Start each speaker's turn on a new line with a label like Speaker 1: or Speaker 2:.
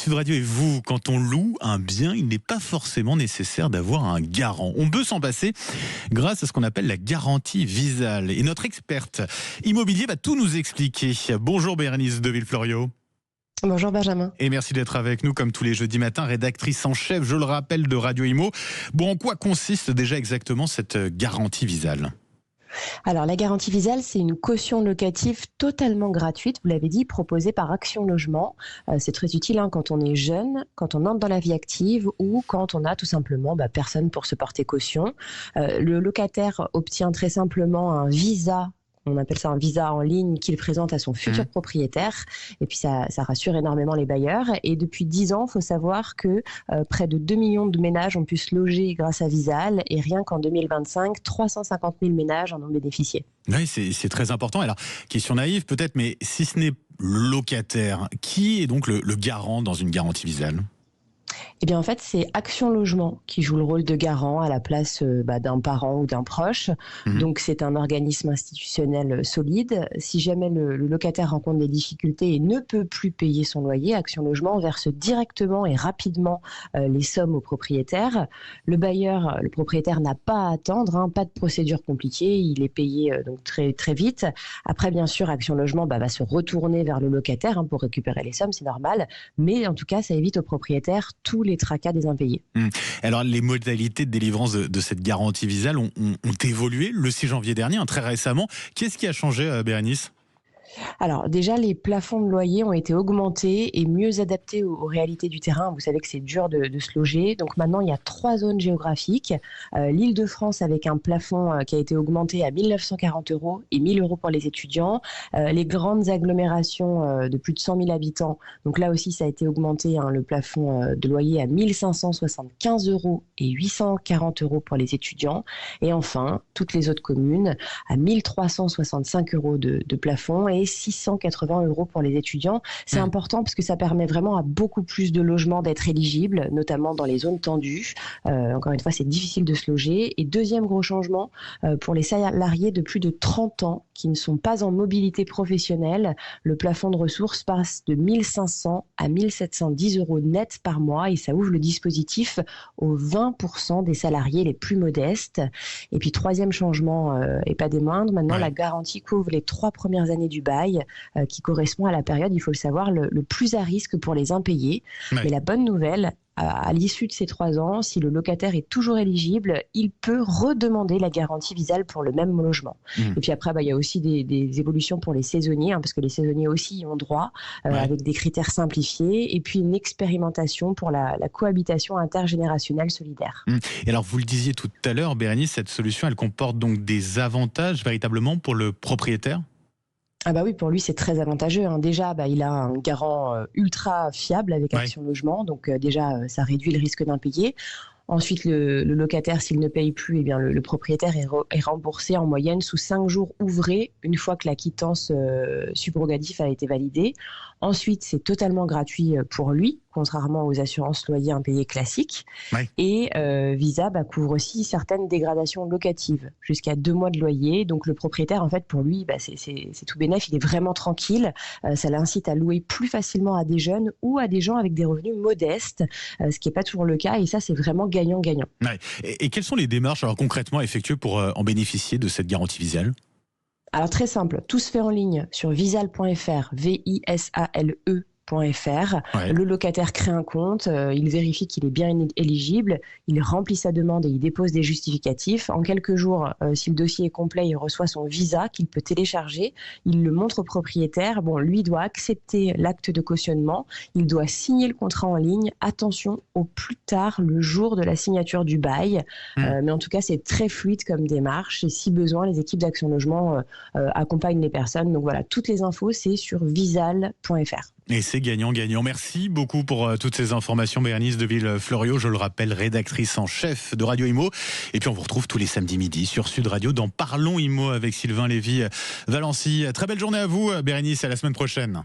Speaker 1: Sud Radio et vous, quand on loue un bien, il n'est pas forcément nécessaire d'avoir un garant. On peut s'en passer grâce à ce qu'on appelle la garantie Visal. Et notre experte immobilier va tout nous expliquer. Bonjour Bérénice de Villefloriot.
Speaker 2: Bonjour Benjamin.
Speaker 1: Et merci d'être avec nous comme tous les jeudis matins, rédactrice en chef, je le rappelle, de Radio Imo. Bon, en quoi consiste déjà exactement cette garantie Visal ?
Speaker 2: Alors la garantie Visal, c'est une caution locative totalement gratuite, vous l'avez dit, proposée par Action Logement. C'est très utile quand on est jeune, quand on entre dans la vie active ou quand on a tout simplement personne pour se porter caution. Le locataire obtient très simplement un visa. On appelle ça un visa en ligne qu'il présente à son futur propriétaire. Et puis ça rassure énormément les bailleurs. Et depuis 10 ans, il faut savoir que près de 2 millions de ménages ont pu se loger grâce à Visal. Et rien qu'en 2025, 350 000 ménages en ont bénéficié.
Speaker 1: Oui, c'est très important. Alors, question naïve peut-être, mais si ce n'est le locataire, qui est donc le garant dans une garantie Visal ?
Speaker 2: Eh bien, en fait, c'est Action Logement qui joue le rôle de garant à la place d'un parent ou d'un proche. Donc, c'est un organisme institutionnel solide. Si jamais le locataire rencontre des difficultés et ne peut plus payer son loyer, Action Logement verse directement et rapidement les sommes au propriétaire. Le bailleur, le propriétaire n'a pas à attendre, pas de procédure compliquée. Il est payé donc très, très vite. Après, bien sûr, Action Logement va se retourner vers le locataire pour récupérer les sommes, c'est normal. Mais en tout cas, ça évite au propriétaire tous les tracas des impayés.
Speaker 1: Alors, les modalités de délivrance de cette garantie Visal ont évolué le 6 janvier dernier, très récemment. Qu'est-ce qui a changé, Bérénice ?
Speaker 2: Alors déjà, les plafonds de loyer ont été augmentés et mieux adaptés aux réalités du terrain. Vous savez que c'est dur de se loger. Donc maintenant, il y a 3 zones géographiques. L'Île-de-France avec un plafond qui a été augmenté à 1 940 € et 1 000 € pour les étudiants. Les grandes agglomérations de plus de 100 000 habitants. Donc là aussi, ça a été augmenté, le plafond de loyer à 1 575 € et 840 € pour les étudiants. Et enfin, toutes les autres communes à 1 365 € de plafond et 680 € pour les étudiants. C'est important parce que ça permet vraiment à beaucoup plus de logements d'être éligibles, notamment dans les zones tendues. Encore une fois, c'est difficile de se loger. Et deuxième gros changement, pour les salariés de plus de 30 ans qui ne sont pas en mobilité professionnelle, le plafond de ressources passe de 1 500 à 1 710 € net par mois et ça ouvre le dispositif aux 20% des salariés les plus modestes. Et puis troisième changement, et pas des moindres, maintenant la garantie couvre les 3 premières années du bail qui correspond à la période, il faut le savoir, le plus à risque pour les impayés. Mais la bonne nouvelle, à l'issue de ces 3 ans, si le locataire est toujours éligible, il peut redemander la garantie Visal pour le même logement. Et puis après, il y a aussi des évolutions pour les saisonniers, parce que les saisonniers aussi y ont droit, avec des critères simplifiés, et puis une expérimentation pour la cohabitation intergénérationnelle solidaire.
Speaker 1: Et alors, vous le disiez tout à l'heure, Bérénice, cette solution, elle comporte donc des avantages véritablement pour le propriétaire ?
Speaker 2: Ah oui, pour lui c'est très avantageux. Déjà, il a un garant ultra fiable avec Action Logement, donc déjà ça réduit le risque d'impayé. Ensuite, le locataire, s'il ne paye plus, le propriétaire est remboursé en moyenne sous 5 jours ouvrés, une fois que la quittance subrogative a été validée. Ensuite, c'est totalement gratuit pour lui, contrairement aux assurances loyers impayés classiques. Et Visa couvre aussi certaines dégradations locatives, jusqu'à 2 mois de loyer. Donc le propriétaire, en fait, pour lui, c'est tout bénef, il est vraiment tranquille. Ça l'incite à louer plus facilement à des jeunes ou à des gens avec des revenus modestes, ce qui n'est pas toujours le cas. Et ça, c'est vraiment gagnant-gagnant.
Speaker 1: Et quelles sont les démarches concrètement effectuées pour en bénéficier de cette garantie Visal ?
Speaker 2: Alors très simple, tout se fait en ligne sur visal.fr, VISALE.fr. Le locataire crée un compte, il vérifie qu'il est bien éligible, il remplit sa demande et il dépose des justificatifs. En quelques jours, si le dossier est complet, il reçoit son visa qu'il peut télécharger, il le montre au propriétaire. Lui doit accepter l'acte de cautionnement, il doit signer le contrat en ligne, attention, au plus tard le jour de la signature du bail. Mais en tout cas, c'est très fluide comme démarche et si besoin, les équipes d'Action Logement accompagnent les personnes. Donc voilà, toutes les infos, c'est sur visal.fr.
Speaker 1: Et c'est gagnant-gagnant. Merci beaucoup pour toutes ces informations, Bérénice de Villefloriot, je le rappelle, rédactrice en chef de Radio Imo. Et puis on vous retrouve tous les samedis midi sur Sud Radio dans Parlons Imo avec Sylvain Lévy-Valency. Très belle journée à vous, Bérénice, à la semaine prochaine.